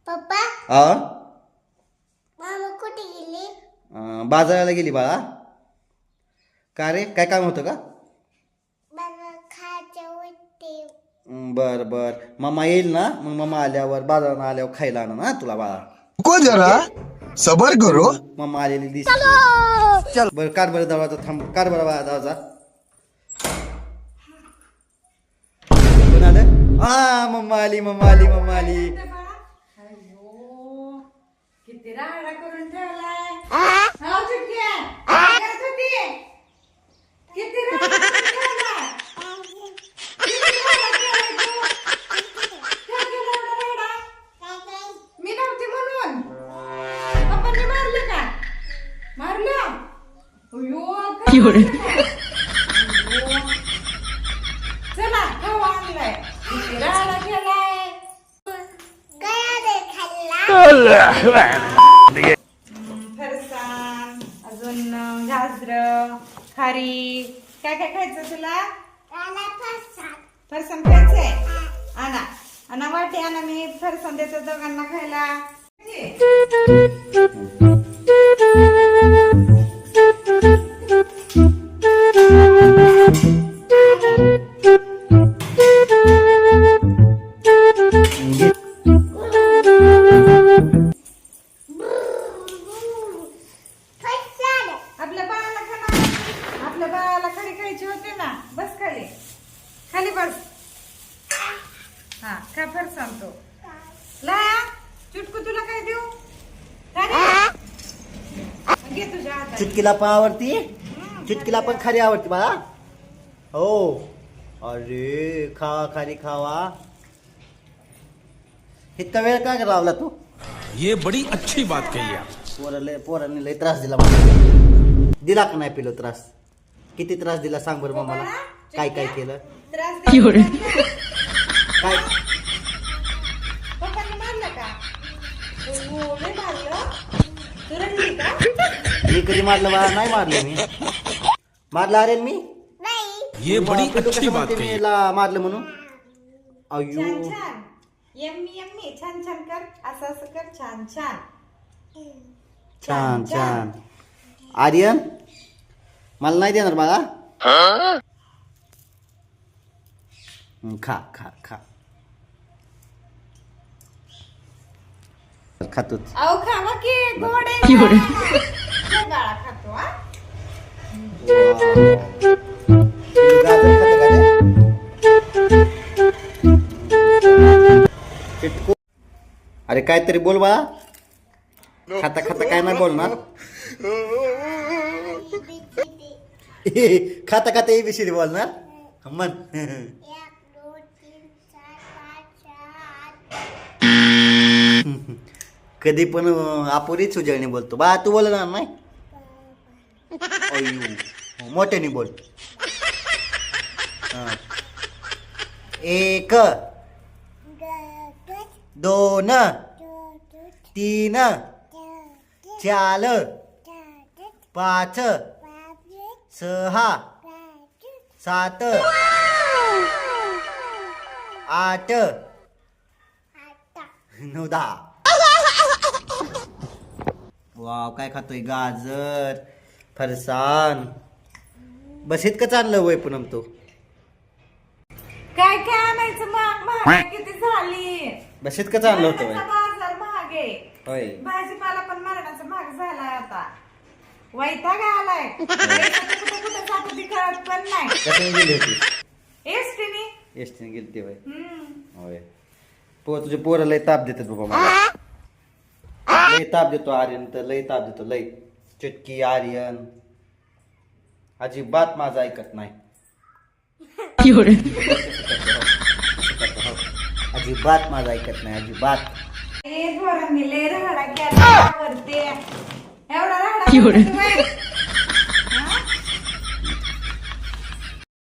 पप्पा हा मामा कुठे गेली? बाजाराला गेली बाळा. का रे, काय काम होतं का? मला खायचे होते. बर बर, मामा येईल ना, मग मामा आल्यावर बाजारात आल्यावर खायला आणा ना तुला बाळा. को जरा सबर करो. मामा आलेली दिसते. बर, कार बरं दरवाजा थांब, कार बरं बाळा दरवाजा. कोण आलं? हा, मम्मा आली, मम्मा आली, मम्मा आली. किती राडा करून ठेवलाय. हो चुटकी, काय करत होती? किती राडा करून ठेवलाय. किती राडा केलाय तू? काय केलं एवढा राडा? मी नव्हती म्हणून पप्पांनी मारलं का? मारलं? अयो, काय मारलं? अयो. चला खाऊ आणलाय. किती राडा केलाय. काय रे खाल्ला? फरसाण, अजून गाजर, खारी, काय काय खायचं तुला? मला फरसाण. फरसाण खायचंय? आणा आणा वाटी आणा, मी फरसाण देतो दोघांना खायला. फरसाण. आपल्या बाळाला खाना, आपल्या बाळाला खाली खायची होते ना. बस खाली, खाली बस. हा, खा फरसाण तो. लाया चुटकू, तुला काय देऊ? काय देऊ? घे तुझ्या हातात. चुटकीला पण आवडती, चुटकीला पण खारी आवडती बाळा. हो, अरे खावा, खारी खावा. इतका वेळ काय लावला तू? ये बड़ी अच्छी बात कही आप. पोरांनी लय त्रास दिला मला. दिला का नाही पिलो त्रास? किती त्रास दिला सांग बरं मग मला. काय काय केलं? त्रास देऊ. काय? पप्पांनी मारलं का? हो, लय मारलं. तू रडली का? मी कधी मारलं बाळा? नाही मारलं मी. मारलं अरे मी? नाही. ये बड़ी मग तू अच्छी कसं बात म्हणते कही. मीला मारलं म्हणून? छान अयो, छान, यम्मी यम्मी, छान छान कर. असं असं कर, छान छान. छान छान. आर्यन, मला नाही देणार बाळा. खा खा खा. खातोच. अहो खावा की, गोड आहे ना. लय बाळा खातो हा. गाजर खातं का रे? चिटकू. अरे काहीतरी बोल बाळा. खाता खाता काय नाही बोलणार. खाता खाता एबीसीडी बोलणार म्हण. 1 2 3 4 5 6 कधी पण अपुरीच उजळणी बोलतो बा. तू बोलणार नाही? अय्यो, मोठ्याने बोल. 1 2 3 4 5 6 7 8 9 10. वाव, काय खातोय? गाजर, फरसाण. बस इतकंच आणलं वय पुनम तू? काय काय आणायचं मग? महागाई किती झाली. बस इतकंच आणलं होतं वय? बाजार महाग आहे. होय. भाजीपाला पण मरणाचा महाग झालाय आता. वैताग आलाय. कुठं कुठं जातो ती कळत पण नाही. कशाने गेली होती? एसटीने. एसटीने गेली होय. होय. तुझे पोरं लय ताप देतात बाबा मला. लय ताप देतो आर्यन, तर लय ताप देतो लय. चुटकी, आर्यन अजिबात माझं ऐकत नाही. अजिबात माझं ऐकत नाही, अजिबात. ए, पोरांनी लय राडा केला वरती. एवढा राडा